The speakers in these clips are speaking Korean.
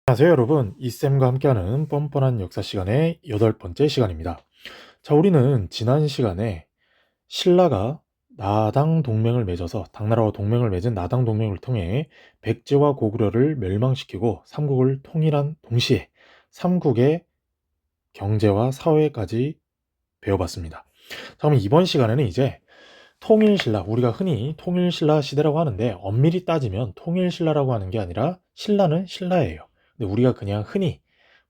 안녕하세요 여러분, 이쌤과 함께하는 뻔뻔한 역사 시간의 8번째 시간입니다. 자, 우리는 지난 시간에 신라가 나당 동맹을 맺어서 당나라와 동맹을 맺은 나당 동맹을 통해 백제와 고구려를 멸망시키고 삼국을 통일한 동시에 삼국의 경제와 사회까지 배워봤습니다. 자, 그럼 이번 시간에는 이제 통일신라, 우리가 흔히 통일신라 시대라고 하는데 엄밀히 따지면 통일신라라고 하는 게 아니라 신라는 신라예요. 근데 우리가 그냥 흔히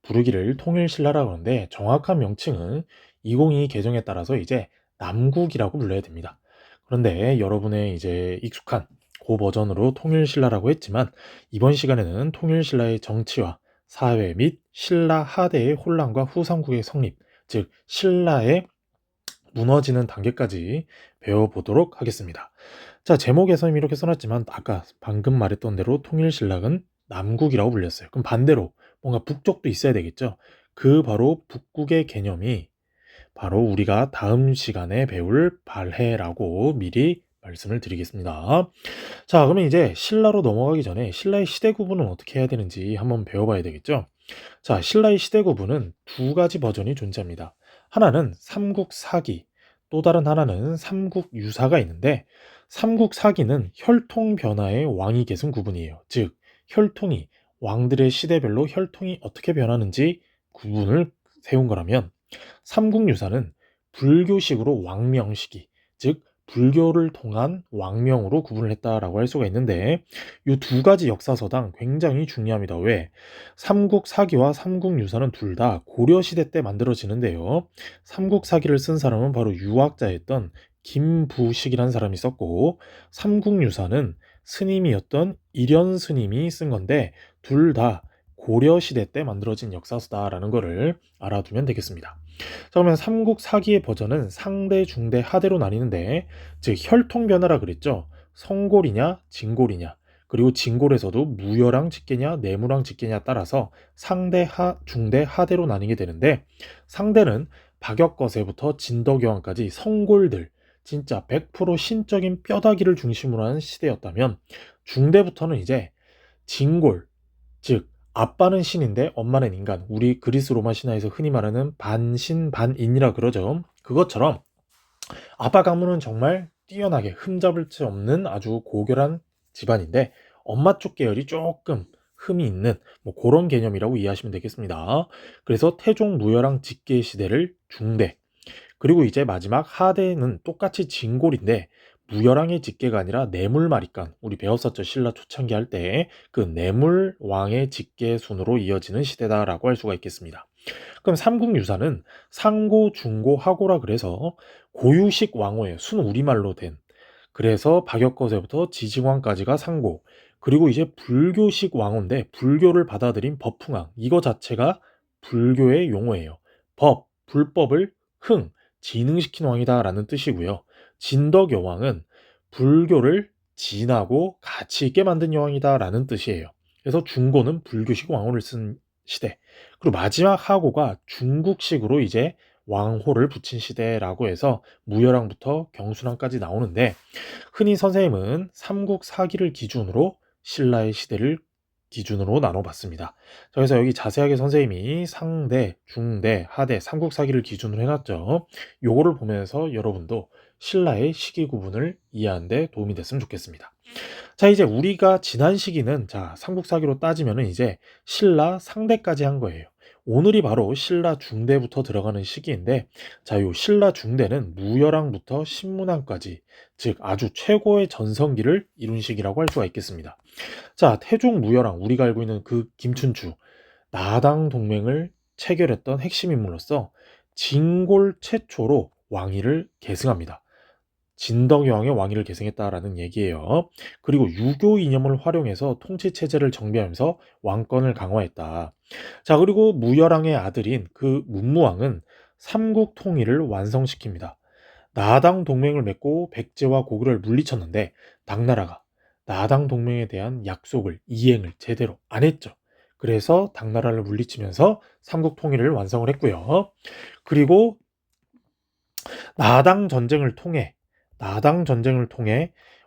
부르기를 통일신라라고 하는데 정확한 명칭은 2022 개정에 따라서 이제 남국이라고 불러야 됩니다. 그런데 여러분의 이제 익숙한 그 버전으로 통일신라라고 했지만 이번 시간에는 통일신라의 정치와 사회 및 신라 하대의 혼란과 후삼국의 성립, 즉 신라의 무너지는 단계까지 배워보도록 하겠습니다. 자, 제목에서 이렇게 써놨지만 아까 방금 말했던 대로 통일신라는 남국이라고 불렸어요. 그럼 반대로 뭔가 북쪽도 있어야 되겠죠. 그 바로 북국의 개념이 바로 우리가 다음 시간에 배울 발해라고 미리 말씀을 드리겠습니다. 자, 그러면 이제 신라로 넘어가기 전에 신라의 시대 구분은 어떻게 해야 되는지 한번 배워봐야 되겠죠. 자, 신라의 시대 구분은 두 가지 버전이 존재합니다. 하나는 삼국사기, 또 다른 하나는 삼국유사가 있는데 삼국사기는 혈통 변화의 왕위 계승 구분이에요. 즉, 혈통이 왕들의 시대별로 혈통이 어떻게 변하는지 구분을 세운 거라면 삼국유사는 불교식으로 왕명시기, 즉 불교를 통한 왕명으로 구분을 했다라고 할 수가 있는데 이 두 가지 역사서당 굉장히 중요합니다. 왜? 삼국사기와 삼국유사는 둘 다 고려시대 때 만들어지는데요. 삼국사기를 쓴 사람은 바로 유학자였던 김부식이라는 사람이 썼고 삼국유사는 스님이었던 일현 스님이 쓴 건데 둘 다 고려시대 때 만들어진 역사서다라는 것을 알아두면 되겠습니다. 자, 그러면 삼국사기의 버전은 상대, 중대, 하대로 나뉘는데 즉 혈통 변화라 그랬죠. 성골이냐 진골이냐 그리고 진골에서도 무열왕 직계냐 내무왕 직계냐 따라서 상대, 중대, 하대로 나뉘게 되는데 상대는 박역거세부터 진덕여왕까지 성골들 진짜 100% 신적인 뼈다귀를 중심으로 하는 시대였다면 중대부터는 이제 진골 즉 아빠는 신인데 엄마는 인간. 우리 그리스 로마 신화에서 흔히 말하는 반신 반인이라 그러죠. 그것처럼 아빠 가문은 정말 뛰어나게 흠잡을 수 없는 아주 고결한 집안인데 엄마 쪽 계열이 조금 흠이 있는 뭐 그런 개념이라고 이해하시면 되겠습니다. 그래서 태종 무열왕 직계 시대를 중대 그리고 이제 마지막 하대는 똑같이 진골인데 무열왕의 직계가 아니라 내물마리간 우리 배웠었죠. 신라 초창기 할 때 그 내물왕의 직계 순으로 이어지는 시대다라고 할 수가 있겠습니다. 그럼 삼국유사는 상고, 중고, 하고라 그래서 고유식 왕호예요. 순 우리말로 된. 그래서 박역거세부터 지징왕까지가 상고. 그리고 이제 불교식 왕호인데 불교를 받아들인 법흥왕. 이거 자체가 불교의 용어예요. 법, 불법을 진흥시킨 왕이다라는 뜻이고요. 진덕여왕은 불교를 진하고 가치 있게 만든 여왕이다라는 뜻이에요. 그래서 중고는 불교식 왕호를 쓴 시대. 그리고 마지막 하고가 중국식으로 이제 왕호를 붙인 시대라고 해서 무열왕부터 경순왕까지 나오는데 흔히 선생님은 삼국사기를 기준으로 신라의 시대를 기준으로 나눠봤습니다. 그래서 여기 자세하게 선생님이 상대, 중대, 하대, 삼국사기를 기준으로 해놨죠. 요거를 보면서 여러분도 신라의 시기 구분을 이해하는 데 도움이 됐으면 좋겠습니다. 자, 이제 우리가 지난 시기는 삼국사기로 따지면은 이제 신라 상대까지 한 거예요. 오늘이 바로 신라 중대부터 들어가는 시기인데 요 신라 중대는 무열왕부터 신문왕까지 즉 아주 최고의 전성기를 이룬 시기라고 할 수가 있겠습니다. 자, 태종 무열왕 우리가 알고 있는 그 김춘추 나당 동맹을 체결했던 핵심 인물로서 진골 최초로 왕위를 계승합니다. 진덕여왕의 왕위를 계승했다라는 얘기예요. 그리고 유교 이념을 활용해서 통치 체제를 정비하면서 왕권을 강화했다. 자, 그리고 무열왕의 아들인 그 문무왕은 삼국 통일을 완성시킵니다. 나당 동맹을 맺고 백제와 고구려를 물리쳤는데 당나라가 나당 동맹에 대한 약속을 이행을 제대로 안 했죠. 그래서 당나라를 물리치면서 삼국 통일을 완성을 했고요. 그리고 나당 전쟁을 통해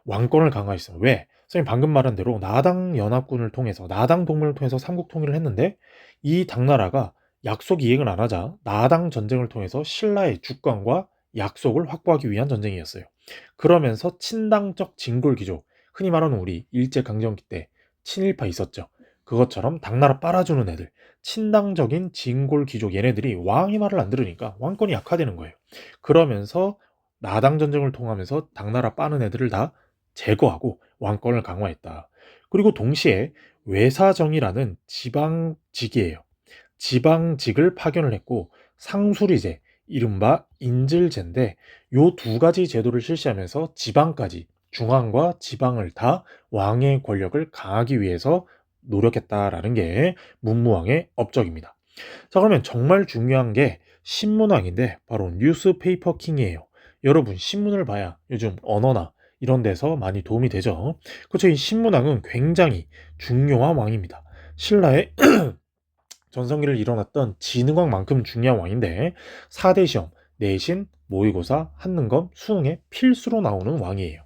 왕권을 강화했어요. 왜? 선생님 방금 말한 대로 나당 연합군을 통해서 나당 동맹을 통해서 삼국 통일을 했는데 이 당나라가 약속 이행을 안 하자 나당 전쟁을 통해서 신라의 주권과 약속을 확보하기 위한 전쟁이었어요. 그러면서 친당적 진골 귀족, 흔히 말하는 우리 일제강점기 때 친일파 있었죠. 그것처럼 당나라 빨아주는 애들, 친당적인 진골 귀족 얘네들이 왕의 말을 안 들으니까 왕권이 약화되는 거예요. 그러면서 나당 전쟁을 통하면서 당나라 빠는 애들을 다 제거하고 왕권을 강화했다. 그리고 동시에 외사정이라는 지방직이에요. 지방직을 파견을 했고 상수리제, 이른바 인질제인데 요 두 가지 제도를 실시하면서 지방까지 중앙과 지방을 다 왕의 권력을 강하기 위해서 노력했다라는 게 문무왕의 업적입니다. 자, 그러면 정말 중요한 게 신문왕인데 바로 뉴스페이퍼 킹이에요. 여러분 신문을 봐야 요즘 언어나 이런 데서 많이 도움이 되죠. 그렇죠. 이 신문왕은 굉장히 중요한 왕입니다. 신라의 전성기를 일어났던 진흥왕만큼 중요한 왕인데 4대 시험, 내신, 모의고사, 한능검, 수능에 필수로 나오는 왕이에요.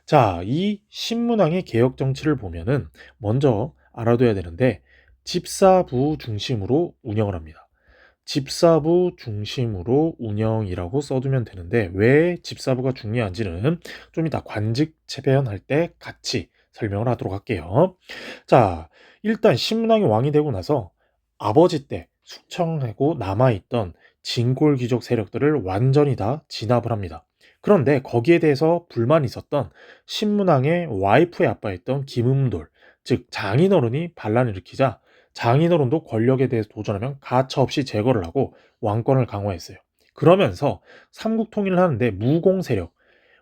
자, 이 신문왕의 개혁 정치를 보면은 먼저 알아둬야 되는데 집사부 중심으로 운영을 합니다. 집사부 중심으로 운영이라고 써두면 되는데 왜 집사부가 중요한지는 좀 이따 관직 체배연할 때 같이 설명을 하도록 할게요. 자, 일단 신문왕이 왕이 되고 나서 아버지 때 숙청하고 남아있던 진골 귀족 세력들을 완전히 다 진압을 합니다. 그런데 거기에 대해서 불만이 있었던 신문왕의 와이프의 아빠였던 김음돌, 즉 장인어른이 반란을 일으키자 장인어른도 권력에 대해서 도전하면 가차없이 제거를 하고 왕권을 강화했어요. 그러면서 삼국 통일을 하는데 무공 세력,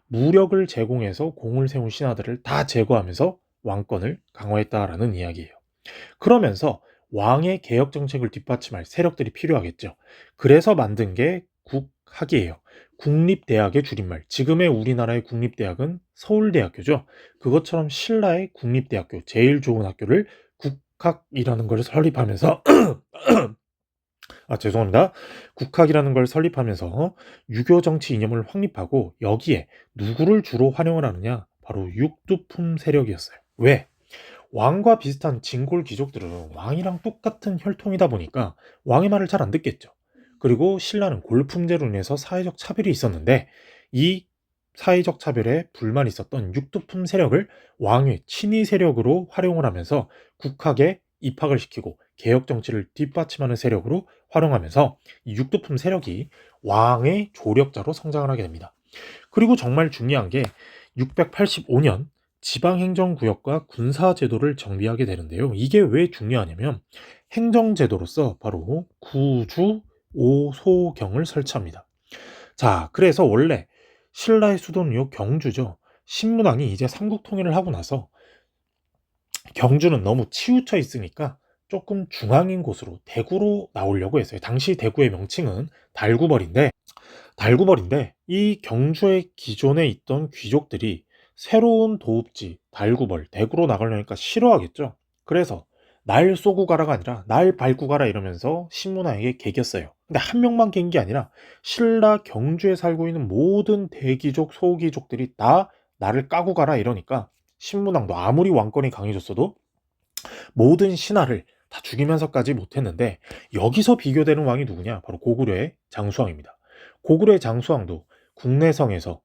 무력을 제공해서 공을 세운 신하들을 다 제거하면서 왕권을 강화했다라는 이야기예요. 그러면서 왕의 개혁 정책을 뒷받침할 세력들이 필요하겠죠. 그래서 만든 게 국학이에요. 국립대학의 줄임말. 지금의 우리나라의 국립대학은 서울대학교죠. 그것처럼 신라의 국립대학교, 제일 좋은 학교를 국학이라는 걸 설립하면서 죄송합니다. 국학이라는 걸 설립하면서 유교 정치 이념을 확립하고 여기에 누구를 주로 활용을 하느냐? 바로 육두품 세력이었어요. 왜? 왕과 비슷한 진골 귀족들은 왕이랑 똑같은 혈통이다 보니까 왕의 말을 잘 안 듣겠죠. 그리고 신라는 골품제로 인해서 사회적 차별이 있었는데 이 사회적 차별에 불만이 있었던 육두품 세력을 왕의 친위 세력으로 활용을 하면서 국학에 입학을 시키고 개혁 정치를 뒷받침하는 세력으로 활용하면서 이 육두품 세력이 왕의 조력자로 성장을 하게 됩니다. 그리고 정말 중요한 게 685년 지방행정구역과 군사제도를 정비하게 되는데요. 이게 왜 중요하냐면 행정제도로서 바로 구주 오소경을 설치합니다. 자, 그래서 원래 신라의 수도는 요 경주죠. 신문왕이 이제 삼국 통일을 하고 나서 경주는 너무 치우쳐 있으니까 조금 중앙인 곳으로 대구로 나오려고 했어요. 당시 대구의 명칭은 달구벌인데 이 경주의 기존에 있던 귀족들이 새로운 도읍지 달구벌 대구로 나가려니까 싫어하겠죠. 그래서 날 쏘고 가라가 아니라 날 밟고 가라 이러면서 신문왕에게 개겼어요. 근데 한 명만 갠 게 아니라 신라 경주에 살고 있는 모든 대귀족 소귀족들이 다 나를 까고 가라 이러니까 신문왕도 아무리 왕권이 강해졌어도 모든 신하를 다 죽이면서까지 못했는데 여기서 비교되는 왕이 누구냐? 바로 고구려의 장수왕입니다. 고구려의 장수왕도 국내성에서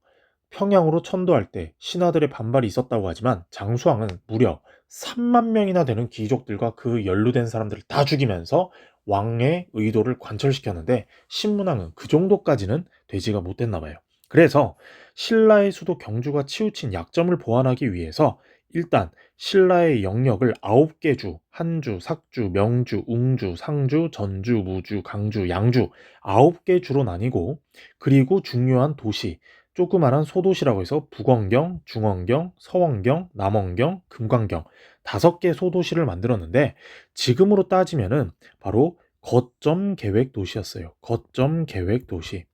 평양으로 천도할 때 신하들의 반발이 있었다고 하지만 장수왕은 무려 3만 명이나 되는 귀족들과 그 연루된 사람들을 다 죽이면서 왕의 의도를 관철시켰는데 신문왕은 그 정도까지는 되지가 못했나 봐요. 그래서 신라의 수도 경주가 치우친 약점을 보완하기 위해서 일단 신라의 영역을 9개 주, 한주, 삭주, 명주, 웅주, 상주, 전주, 무주, 강주, 양주 9개 주로 나뉘고 그리고 중요한 도시, 조그마한 소도시라고 해서 북원경, 중원경, 서원경, 남원경, 금관경 5개 소도시를 만들었는데 지금으로 따지면은 바로 거점 계획 도시였어요. 거점 계획 도시.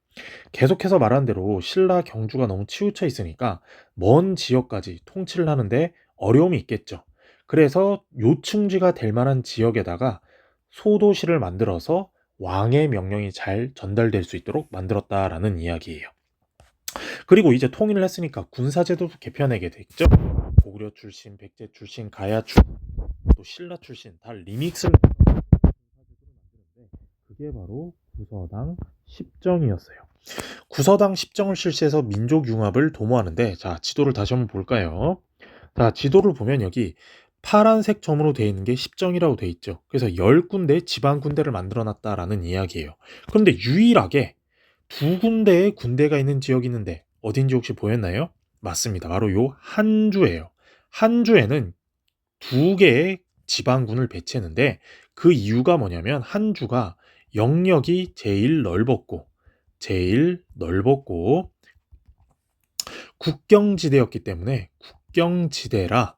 계속해서 말한 대로 신라 경주가 너무 치우쳐 있으니까 먼 지역까지 통치를 하는데 어려움이 있겠죠. 그래서 요충지가 될 만한 지역에다가 소도시를 만들어서 왕의 명령이 잘 전달될 수 있도록 만들었다라는 이야기예요. 그리고 이제 통일을 했으니까 군사제도도 개편하게 됐죠. 고구려 출신, 백제 출신, 가야 출신, 또 신라 출신 다 리믹스를 해서 군사제도를 만드는데 그게 바로 구서당 십정이었어요. 구서당 십정을 실시해서 민족 융합을 도모하는데, 자, 지도를 다시 한번 볼까요? 자, 지도를 보면 여기 파란색 점으로 되어 있는 게 십정이라고 되어 있죠. 그래서 10군데 지방 군대를 만들어 놨다라는 이야기예요. 그런데 유일하게 두 군데의 군대가 있는 지역이 있는데 어딘지 혹시 보였나요? 맞습니다. 바로 요 한주예요. 한주에는 두 개의 지방군을 배치했는데 그 이유가 뭐냐면 한주가 영역이 제일 넓었고 국경지대였기 때문에 국경지대라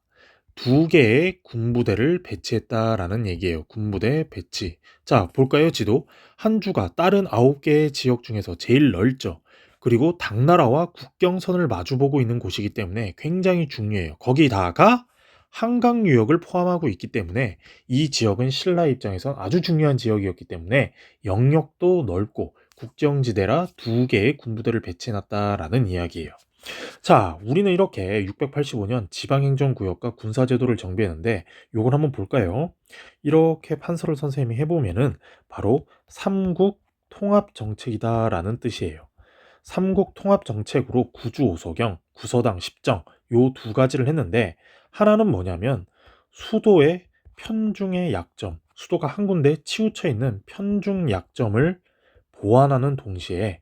두 개의 군부대를 배치했다라는 얘기예요. 군부대 배치. 자, 볼까요? 지도. 한주가 다른 9개의 지역 중에서 제일 넓죠. 그리고 당나라와 국경선을 마주보고 있는 곳이기 때문에 굉장히 중요해요. 거기다가 한강 유역을 포함하고 있기 때문에 이 지역은 신라 입장에선 아주 중요한 지역이었기 때문에 영역도 넓고 국경지대라 두 개의 군부대를 배치해놨다라는 이야기예요. 자, 우리는 이렇게 685년 지방행정구역과 군사제도를 정비했는데 요걸 한번 볼까요? 이렇게 판서를 선생님이 해보면은 바로 삼국 통합정책이다라는 뜻이에요. 삼국 통합정책으로 구주 오소경, 구서당 십정 요 두 가지를 했는데, 하나는 뭐냐면 수도의 편중의 약점, 수도가 한 군데 치우쳐 있는 편중 약점을 보완하는 동시에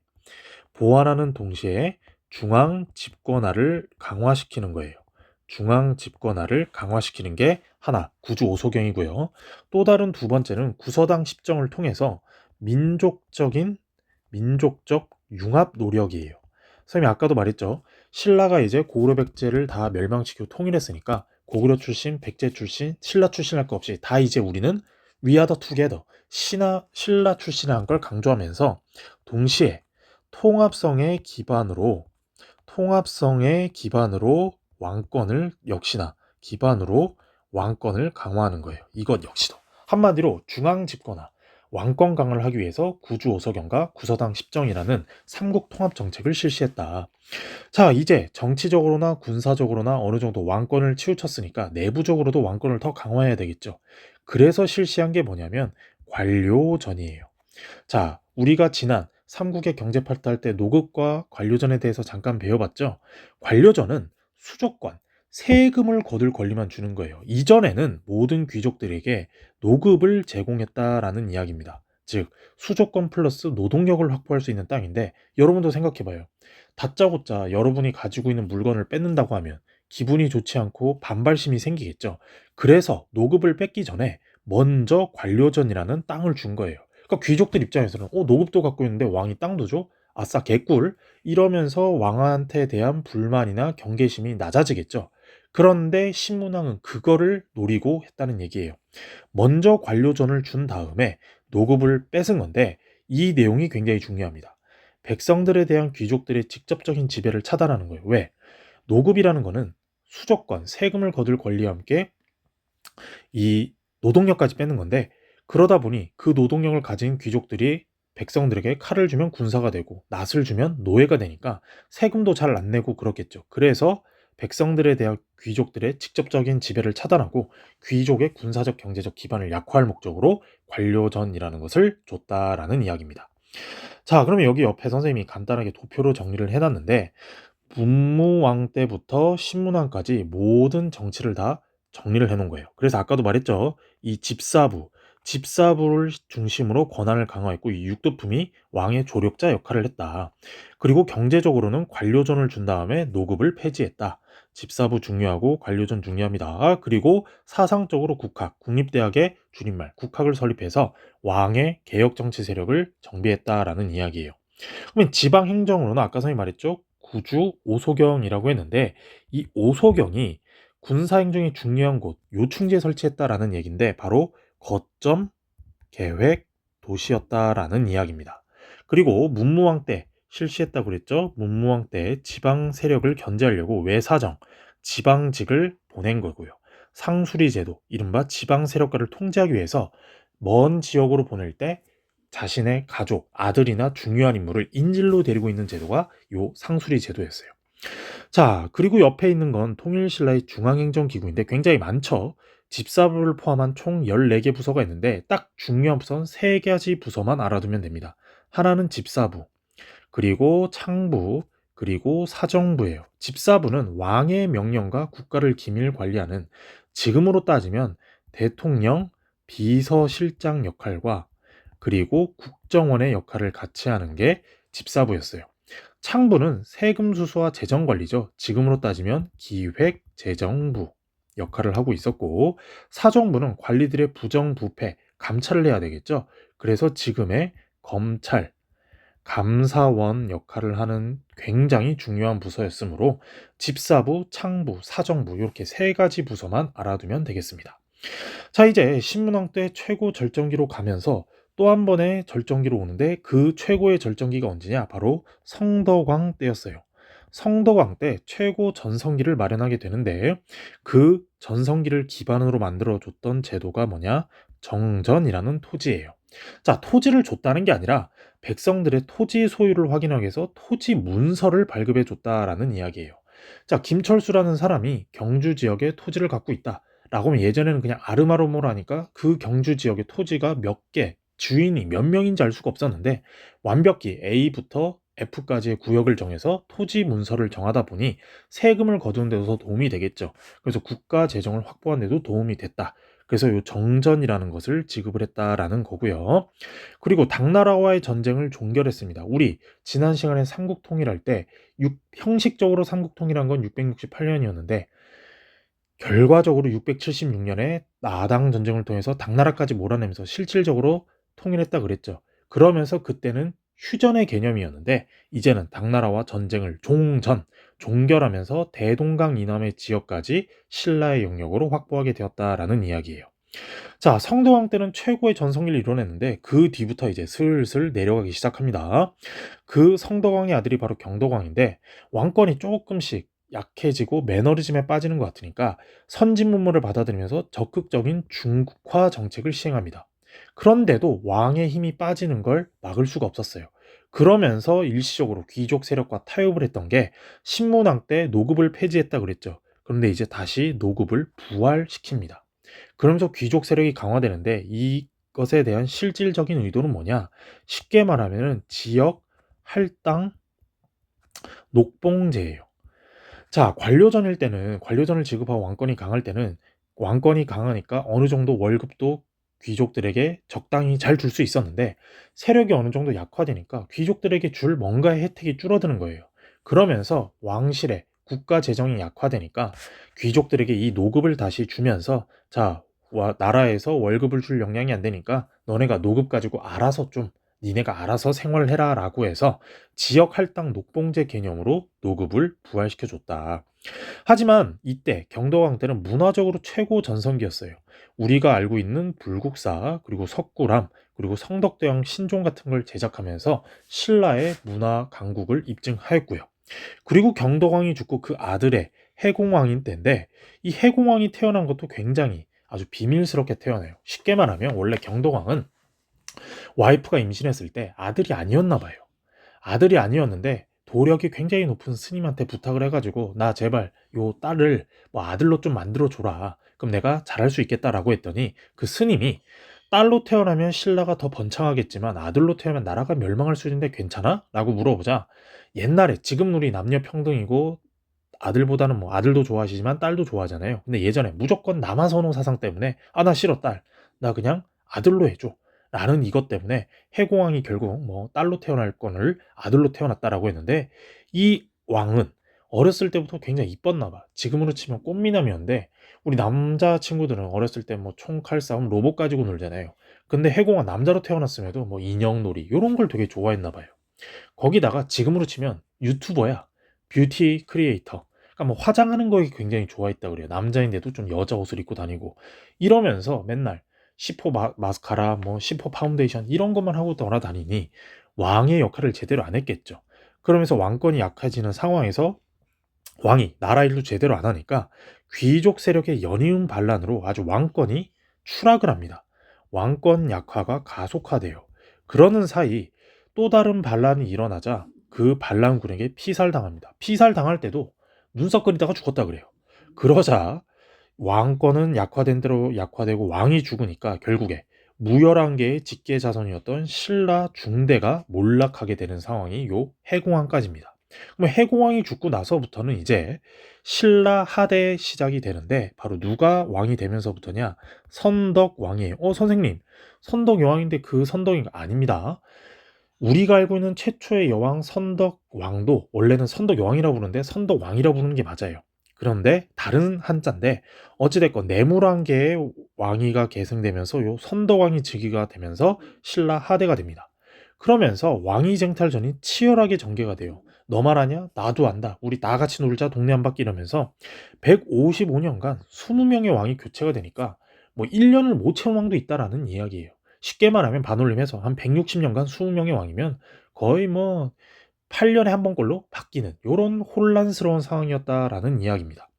중앙 집권화를 강화시키는 거예요. 중앙 집권화를 강화시키는 게 하나, 구주 오소경이고요. 또 다른 두 번째는 구서당 십정을 통해서 민족적 융합 노력이에요. 선생님이 아까도 말했죠. 신라가 이제 고구려 백제를 다 멸망시키고 통일했으니까 고구려 출신, 백제 출신, 신라 출신 할 거 없이 다 이제 우리는 We are the together. 신라 출신이라는 걸 강조하면서 동시에 통합성의 기반으로 왕권을 강화하는 거예요. 이것 역시도 한마디로 중앙 집권화, 왕권 강화를 하기 위해서 구주 오서경과 구서당 십정이라는 삼국 통합 정책을 실시했다. 자, 이제 정치적으로나 군사적으로나 어느 정도 왕권을 치우쳤으니까 내부적으로도 왕권을 더 강화해야 되겠죠. 그래서 실시한 게 뭐냐면 관료전이에요. 자, 우리가 지난 삼국의 경제팔도할 때 노급과 관료전에 대해서 잠깐 배워봤죠? 관료전은 수조권, 세금을 거둘 권리만 주는 거예요. 이전에는 모든 귀족들에게 노급을 제공했다라는 이야기입니다. 즉, 수조권 플러스 노동력을 확보할 수 있는 땅인데, 여러분도 생각해봐요. 다짜고짜 여러분이 가지고 있는 물건을 뺏는다고 하면 기분이 좋지 않고 반발심이 생기겠죠. 그래서 노급을 뺏기 전에 먼저 관료전이라는 땅을 준 거예요. 그러니까 귀족들 입장에서는 노급도 갖고 있는데 왕이 땅도 줘? 아싸 개꿀. 이러면서 왕한테 대한 불만이나 경계심이 낮아지겠죠. 그런데 신문왕은 그거를 노리고 했다는 얘기예요. 먼저 관료전을 준 다음에 노급을 뺏은 건데, 이 내용이 굉장히 중요합니다. 백성들에 대한 귀족들의 직접적인 지배를 차단하는 거예요. 왜? 노급이라는 거는 수조권, 세금을 거둘 권리와 함께 이 노동력까지 빼는 건데, 그러다 보니 그 노동력을 가진 귀족들이 백성들에게 칼을 주면 군사가 되고 낫을 주면 노예가 되니까 세금도 잘 안 내고 그렇겠죠. 그래서 백성들에 대한 귀족들의 직접적인 지배를 차단하고 귀족의 군사적 경제적 기반을 약화할 목적으로 관료전이라는 것을 줬다라는 이야기입니다. 자, 그러면 여기 옆에 선생님이 간단하게 도표로 정리를 해놨는데, 문무왕 때부터 신문왕까지 모든 정치를 다 정리를 해놓은 거예요. 그래서 아까도 말했죠. 이 집사부를 중심으로 권한을 강화했고, 이 육두품이 왕의 조력자 역할을 했다. 그리고 경제적으로는 관료전을 준 다음에 노급을 폐지했다. 집사부 중요하고 관료전 중요합니다. 그리고 사상적으로 국립대학의 줄임말 국학을 설립해서 왕의 개혁 정치 세력을 정비했다라는 이야기예요. 그러면 지방 행정으로는 아까 선생님이 말했죠. 구주 오소경이라고 했는데, 이 오소경이 군사 행정이 중요한 곳 요충지에 설치했다라는 얘기인데 바로 거점 계획 도시였다라는 이야기입니다. 그리고 문무왕 때 실시했다고 그랬죠. 문무왕 때 지방 세력을 견제하려고 외사정, 지방직을 보낸 거고요. 상수리 제도, 이른바 지방 세력가를 통제하기 위해서 먼 지역으로 보낼 때 자신의 가족, 아들이나 중요한 인물을 인질로 데리고 있는 제도가 요 상수리 제도였어요. 자, 그리고 옆에 있는 건 통일신라의 중앙행정기구인데 굉장히 많죠. 집사부를 포함한 총 14개 부서가 있는데 딱 중요한 부서는 3가지 부서만 알아두면 됩니다. 하나는 집사부, 그리고 창부, 그리고 사정부예요. 집사부는 왕의 명령과 국가를 기밀 관리하는, 지금으로 따지면 대통령, 비서실장 역할과 그리고 국정원의 역할을 같이 하는 게 집사부였어요. 창부는 세금 수수와 재정 관리죠. 지금으로 따지면 기획재정부 역할을 하고 있었고, 사정부는 관리들의 부정부패 감찰을 해야 되겠죠. 그래서 지금의 검찰, 감사원 역할을 하는 굉장히 중요한 부서였으므로 집사부, 창부, 사정부 이렇게 3가지 부서만 알아두면 되겠습니다. 자, 이제 신문왕 때 최고 절정기로 가면서 또 한 번의 절정기로 오는데 그 최고의 절정기가 언제냐? 바로 성덕왕 때였어요. 성덕왕 때 최고 전성기를 마련하게 되는데 그 전성기를 기반으로 만들어줬던 제도가 뭐냐? 정전이라는 토지예요. 자, 토지를 줬다는 게 아니라 백성들의 토지 소유를 확인하기 위해서 토지 문서를 발급해 줬다라는 이야기예요. 자, 김철수라는 사람이 경주 지역에 토지를 갖고 있다. 라고 하면 예전에는 그냥 아름아름으로 하니까 그 경주 지역의 토지가 몇 개, 주인이 몇 명인지 알 수가 없었는데 완벽히 A부터 F까지의 구역을 정해서 토지 문서를 정하다 보니 세금을 거두는 데도 도움이 되겠죠. 그래서 국가 재정을 확보하는 데도 도움이 됐다. 그래서 이 정전이라는 것을 지급을 했다라는 거고요. 그리고 당나라와의 전쟁을 종결했습니다. 우리 지난 시간에 삼국 통일할 때 형식적으로 삼국 통일한 건 668년이었는데 결과적으로 676년에 나당 전쟁을 통해서 당나라까지 몰아내면서 실질적으로 통일했다 그랬죠. 그러면서 그때는 휴전의 개념이었는데 이제는 당나라와 전쟁을 종결하면서 대동강 이남의 지역까지 신라의 영역으로 확보하게 되었다라는 이야기예요. 자, 성대왕 때는 최고의 전성기를 이뤄냈는데 그 뒤부터 이제 슬슬 내려가기 시작합니다. 그 성덕왕의 아들이 바로 경덕왕인데 왕권이 조금씩 약해지고 매너리즘에 빠지는 것 같으니까 선진 문물을 받아들이면서 적극적인 중국화 정책을 시행합니다. 그런데도 왕의 힘이 빠지는 걸 막을 수가 없었어요. 그러면서 일시적으로 귀족 세력과 타협을 했던 게 신문왕 때 노급을 폐지했다 그랬죠. 그런데 이제 다시 노급을 부활시킵니다. 그러면서 귀족 세력이 강화되는데 이것에 대한 실질적인 의도는 뭐냐? 쉽게 말하면 지역 할당 녹봉제예요. 자, 관료전일 때는 관료전을 지급하고 왕권이 강할 때는 왕권이 강하니까 어느 정도 월급도 귀족들에게 적당히 잘 줄 수 있었는데 세력이 어느 정도 약화되니까 귀족들에게 줄 뭔가의 혜택이 줄어드는 거예요. 그러면서 왕실의 국가 재정이 약화되니까 귀족들에게 이 노급을 다시 주면서 자, 나라에서 월급을 줄 역량이 안 되니까 너네가 노급 가지고 알아서 좀 니네가 알아서 생활을 해라 라고 해서 지역 할당 녹봉제 개념으로 노급을 부활시켜 줬다. 하지만 이때 경덕왕 때는 문화적으로 최고 전성기였어요. 우리가 알고 있는 불국사, 그리고 석굴암, 그리고 성덕대왕 신종 같은 걸 제작하면서 신라의 문화 강국을 입증하였고요. 그리고 경덕왕이 죽고 그 아들의 해공왕인 때인데 이 해공왕이 태어난 것도 굉장히 아주 비밀스럽게 태어나요. 쉽게 말하면 원래 경덕왕은 와이프가 임신했을 때 아들이 아니었나 봐요. 아들이 아니었는데 도력이 굉장히 높은 스님한테 부탁을 해가지고 나 제발 요 딸을 뭐 아들로 좀 만들어 줘라. 그럼 내가 잘할 수 있겠다라고 했더니 그 스님이 딸로 태어나면 신라가 더 번창하겠지만 아들로 태어나면 나라가 멸망할 수 있는데 괜찮아? 라고 물어보자 옛날에 지금 우리 남녀 평등이고 아들보다는 뭐 아들도 좋아하시지만 딸도 좋아하잖아요. 근데 예전에 무조건 남아선호 사상 때문에 아 나 싫어 딸. 나 그냥 아들로 해줘. 라는 이것 때문에 해공왕이 결국 뭐 딸로 태어날 거를 아들로 태어났다라고 했는데 이 왕은 어렸을 때부터 굉장히 이뻤나 봐. 지금으로 치면 꽃미남이었는데 우리 남자 친구들은 어렸을 때 뭐 총, 칼, 싸움, 로봇 가지고 놀잖아요. 근데 해공왕 남자로 태어났음에도 뭐 인형놀이 이런 걸 되게 좋아했나 봐요. 거기다가 지금으로 치면 유튜버야. 뷰티 크리에이터. 그러니까 뭐 화장하는 거에 굉장히 좋아했다 그래요. 남자인데도 좀 여자 옷을 입고 다니고 이러면서 맨날 10호 마스카라, 뭐 10호 파운데이션 이런 것만 하고 돌아다니니 왕의 역할을 제대로 안 했겠죠. 그러면서 왕권이 약해지는 상황에서 왕이 나라 일도 제대로 안 하니까 귀족 세력의 연이은 반란으로 아주 왕권이 추락을 합니다. 왕권 약화가 가속화돼요. 그러는 사이 또 다른 반란이 일어나자 그 반란군에게 피살당합니다. 피살당할 때도 눈썹 그리다가 죽었다 그래요. 그러자 왕권은 약화된 대로 약화되고 왕이 죽으니까 결국에 무열한 개의 직계 자손이었던 신라 중대가 몰락하게 되는 상황이 요 해공왕까지입니다. 그럼 해공왕이 죽고 나서부터는 이제 신라 하대의 시작이 되는데 바로 누가 왕이 되면서부터냐? 선덕왕이에요. 선생님, 선덕 여왕인데 그 선덕인가? 아닙니다. 우리가 알고 있는 최초의 여왕 선덕왕도 원래는 선덕여왕이라고 부르는데 선덕왕이라고 부르는 게 맞아요. 그런데 다른 한자인데 어찌됐건 내물한계의 왕위가 계승되면서 요 선덕왕이 즉위가 되면서 신라 하대가 됩니다. 그러면서 왕위 쟁탈전이 치열하게 전개가 돼요. 너 말하냐? 나도 안다. 우리 다 같이 놀자. 동네 한 바퀴 이러면서 155년간 20명의 왕이 교체가 되니까 뭐 1년을 못 채운 왕도 있다라는 이야기예요. 쉽게 말하면 반올림해서 한 160년간 20명의 왕이면 거의 뭐 8년에 한 번꼴로 바뀌는 이런 혼란스러운 상황이었다라는 이야기입니다.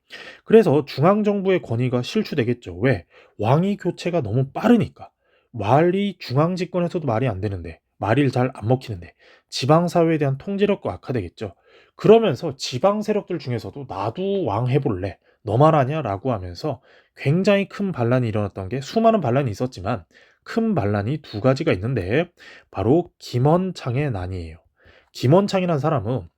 그래서 중앙정부의 권위가 실추되겠죠. 왜? 왕위 교체가 너무 빠르니까. 말이 중앙집권에서도 말이 안 되는데 말이 잘 안 먹히는데 지방사회에 대한 통제력도 악화되겠죠. 그러면서 지방 세력들 중에서도 나도 왕 해볼래. 너 말하냐? 라고 하면서 굉장히 큰 반란이 일어났던 게 수많은 반란이 있었지만 큰 반란이 두 가지가 있는데 바로 김원창의 난이에요. 김원창이라는 사람은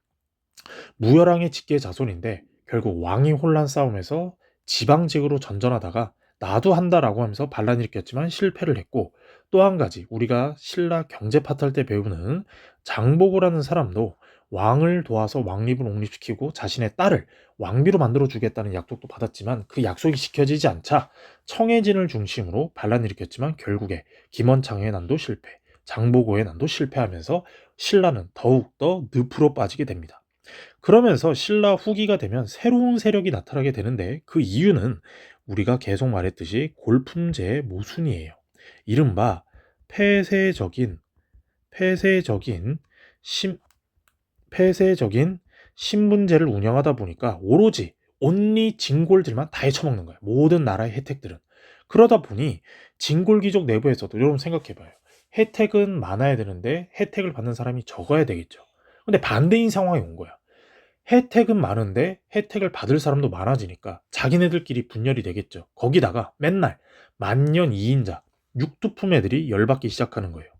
무열왕의 직계 자손인데 결국 왕위 혼란 싸움에서 지방직으로 전전하다가 나도 한다라고 하면서 반란을 일으켰지만 실패를 했고 또 한 가지 우리가 신라 경제파트 할 때 배우는 장보고라는 사람도 왕을 도와서 왕립을 옹립시키고 자신의 딸을 왕비로 만들어 주겠다는 약속도 받았지만 그 약속이 지켜지지 않자 청해진을 중심으로 반란을 일으켰지만 결국에 김원창의 난도 실패, 장보고의 난도 실패하면서 신라는 더욱더 늪으로 빠지게 됩니다. 그러면서 신라 후기가 되면 새로운 세력이 나타나게 되는데 그 이유는 우리가 계속 말했듯이 골품제의 모순이에요. 이른바 폐쇄적인 폐쇄적인 심 폐쇄적인 신분제를 운영하다 보니까 오로지 온리 진골들만 다 헤쳐먹는 거예요. 모든 나라의 혜택들은. 그러다 보니 진골 귀족 내부에서도 여러분 생각해봐요. 혜택은 많아야 되는데 혜택을 받는 사람이 적어야 되겠죠. 근데 반대인 상황이 온 거야. 혜택은 많은데 혜택을 받을 사람도 많아지니까 자기네들끼리 분열이 되겠죠. 거기다가 맨날 만년 2인자, 육두품 애들이 열받기 시작하는 거예요.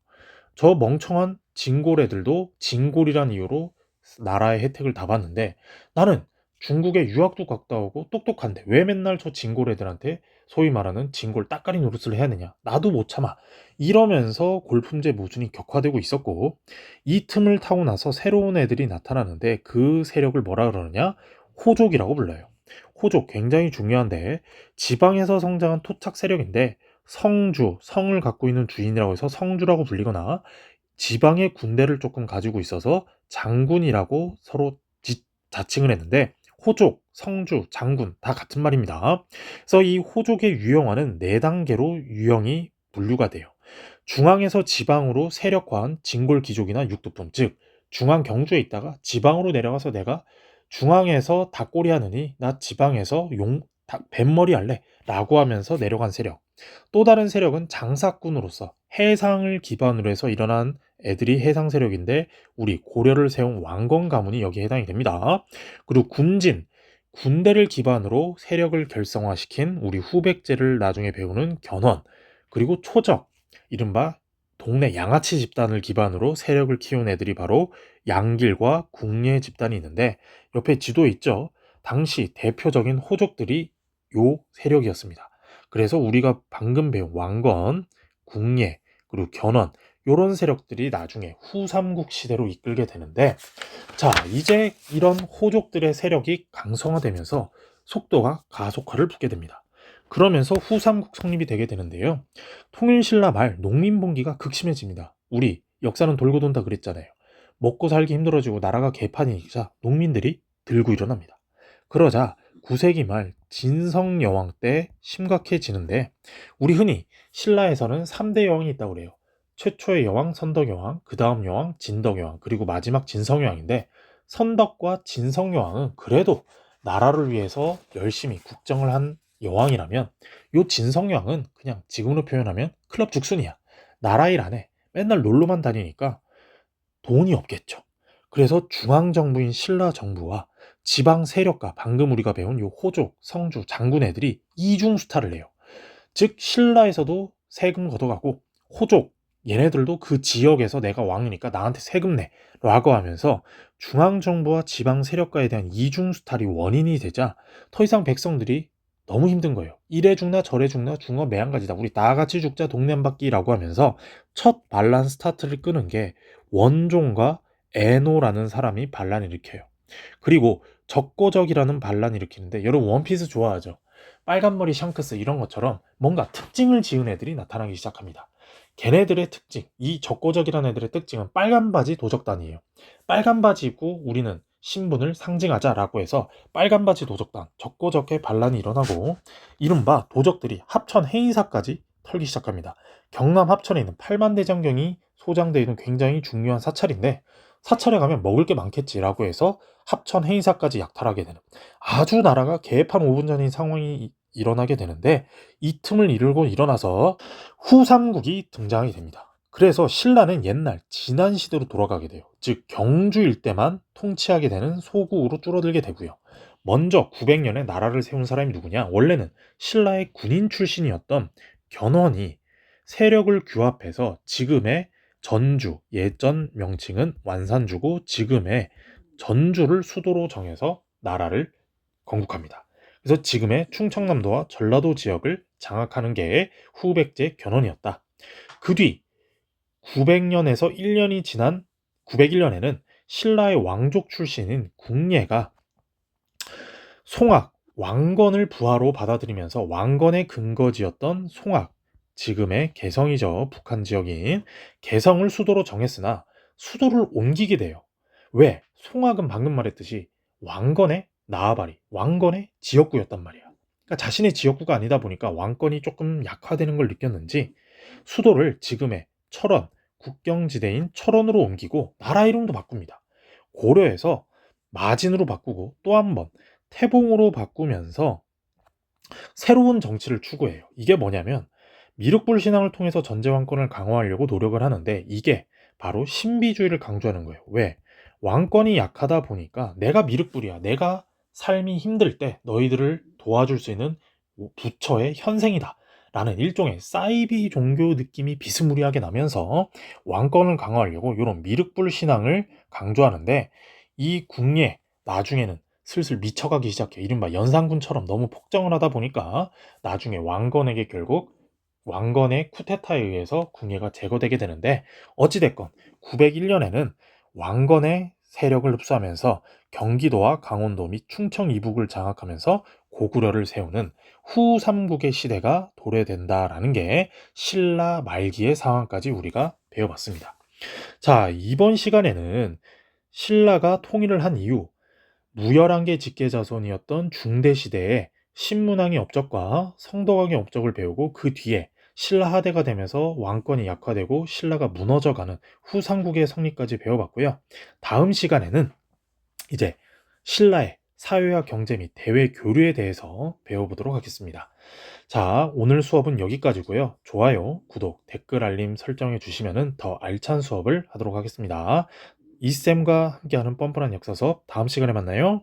저 멍청한 진골 애들도 진골이란 이유로 나라의 혜택을 다 받는데 나는 중국에 유학도 갔다 오고 똑똑한데 왜 맨날 저 진골 애들한테 소위 말하는 진골 따까리 노릇을 해야 되냐? 나도 못 참아. 이러면서 골품제 모순이 격화되고 있었고 이 틈을 타고 나서 새로운 애들이 나타나는데 그 세력을 뭐라 그러느냐? 호족이라고 불러요. 호족 굉장히 중요한데 지방에서 성장한 토착 세력인데 성주, 성을 갖고 있는 주인이라고 해서 성주라고 불리거나 지방의 군대를 조금 가지고 있어서 장군이라고 서로 자칭을 했는데 호족, 성주, 장군 다 같은 말입니다. 그래서 이 호족의 유형화는 4단계로 유형이 분류가 돼요. 중앙에서 지방으로 세력화한 진골 귀족이나 육두품, 즉 중앙 경주에 있다가 지방으로 내려가서 내가 중앙에서 닭꼬리 하느니 나 지방에서 뱃머리 할래 라고 하면서 내려간 세력. 또 다른 세력은 장사꾼으로서 해상을 기반으로 해서 일어난 애들이 해상 세력인데 우리 고려를 세운 왕건 가문이 여기에 해당이 됩니다. 그리고 군진, 군대를 기반으로 세력을 결성화시킨 우리 후백제를 나중에 배우는 견훤, 그리고 초적, 이른바 동네 양아치 집단을 기반으로 세력을 키운 애들이 바로 양길과 궁예 집단이 있는데 옆에 지도 있죠. 당시 대표적인 호족들이 요 세력이었습니다. 그래서 우리가 방금 배운 왕건, 궁예, 그리고 견훤 요런 세력들이 나중에 후삼국 시대로 이끌게 되는데 자, 이제 이런 호족들의 세력이 강성화되면서 속도가 가속화를 붙게 됩니다. 그러면서 후삼국 성립이 되게 되는데요. 통일신라 말 농민봉기가 극심해집니다. 우리 역사는 돌고 돈다 그랬잖아요. 먹고 살기 힘들어지고 나라가 개판이자 농민들이 들고 일어납니다. 그러자 9세기 말 진성여왕 때 심각해지는데 우리 흔히 신라에서는 3대 여왕이 있다고 그래요. 최초의 여왕 선덕여왕, 그 다음 여왕 진덕여왕, 그리고 마지막 진성여왕인데 선덕과 진성여왕은 그래도 나라를 위해서 열심히 국정을 한 여왕이라면 요 진성여왕은 그냥 지금으로 표현하면 클럽 죽순이야. 나라 일 안 해. 맨날 놀러만 다니니까 돈이 없겠죠. 그래서 중앙정부인 신라 정부와 지방 세력가, 방금 우리가 배운 요 호족, 성주, 장군 애들이 이중수탈을 해요. 즉 신라에서도 세금 걷어가고 호족 얘네들도 그 지역에서 내가 왕이니까 나한테 세금 내 라고 하면서 중앙정부와 지방 세력가에 대한 이중수탈이 원인이 되자 더 이상 백성들이 너무 힘든 거예요. 이래 죽나 저래 죽나 중어 매한가지다. 우리 다 같이 죽자 동네바퀴라고 하면서 첫 반란 스타트를 끄는 게 원종과 에노라는 사람이 반란을 일으켜요. 그리고 적고적이라는 반란을 일으키는데 여러분 원피스 좋아하죠? 빨간머리 샹크스 이런 것처럼 뭔가 특징을 지은 애들이 나타나기 시작합니다. 걔네들의 특징, 이 적고적이라는 애들의 특징은 빨간 바지 도적단이에요. 빨간 바지 입고 우리는 신분을 상징하자라고 해서 빨간 바지 도적단, 적고적의 반란이 일어나고 이른바 도적들이 합천 해인사까지 털기 시작합니다. 경남 합천에 있는 팔만대장경이 소장되어 있는 굉장히 중요한 사찰인데 사찰에 가면 먹을 게 많겠지라고 해서 합천 해인사까지 약탈하게 되는 아주 나라가 개판 5분 전인 상황이 일어나게 되는데 이 틈을 이루고 일어나서 후삼국이 등장하게 됩니다. 그래서 신라는 옛날 진안 시대로 돌아가게 돼요. 즉 경주 일대만 통치하게 되는 소국으로 줄어들게 되고요. 먼저 900년에 나라를 세운 사람이 누구냐? 원래는 신라의 군인 출신이었던 견훤이 세력을 규합해서 지금의 전주, 예전 명칭은 완산주고 지금의 전주를 수도로 정해서 나라를 건국합니다. 그래서 지금의 충청남도와 전라도 지역을 장악하는 게 후백제 견훤이었다. 그 뒤 900년에서 1년이 지난 901년에는 신라의 왕족 출신인 궁예가 송악, 왕건을 부하로 받아들이면서 왕건의 근거지였던 송악, 지금의 개성이죠. 북한 지역인 개성을 수도로 정했으나 수도를 옮기게 돼요. 왜? 송악은 방금 말했듯이 왕건의 나아바리, 왕건의 지역구였단 말이야. 그러니까 자신의 지역구가 아니다 보니까 왕건이 조금 약화되는 걸 느꼈는지 수도를 지금의 철원, 국경지대인 철원으로 옮기고 나라 이름도 바꿉니다. 고려에서 마진으로 바꾸고 또 한 번 태봉으로 바꾸면서 새로운 정치를 추구해요. 이게 뭐냐면 미륵불 신앙을 통해서 전제왕권을 강화하려고 노력을 하는데 이게 바로 신비주의를 강조하는 거예요. 왜? 왕권이 약하다 보니까 내가 미륵불이야. 내가 삶이 힘들 때 너희들을 도와줄 수 있는 부처의 현생이다. 라는 일종의 사이비 종교 느낌이 비스무리하게 나면서 왕권을 강화하려고 이런 미륵불 신앙을 강조하는데 이 궁예 나중에는 슬슬 미쳐가기 시작해. 이른바 연산군처럼 너무 폭정을 하다 보니까 나중에 왕건에게 결국 왕건의 쿠데타에 의해서 궁예가 제거되게 되는데 어찌됐건 901년에는 왕건의 세력을 흡수하면서 경기도와 강원도 및 충청 이북을 장악하면서 고구려를 세우는 후삼국의 시대가 도래된다라는 게 신라 말기의 상황까지 우리가 배워봤습니다. 자, 이번 시간에는 신라가 통일을 한 이후 무열한계 직계자손이었던 중대시대에 신문왕의 업적과 성덕왕의 업적을 배우고 그 뒤에 신라 하대가 되면서 왕권이 약화되고 신라가 무너져가는 후삼국의 성리까지 배워봤고요. 다음 시간에는 이제 신라의 사회와 경제 및 대외 교류에 대해서 배워보도록 하겠습니다. 자, 오늘 수업은 여기까지고요. 좋아요, 구독, 댓글 알림 설정해 주시면 더 알찬 수업을 하도록 하겠습니다. 이쌤과 함께하는 뻔뻔한 역사 수업 다음 시간에 만나요.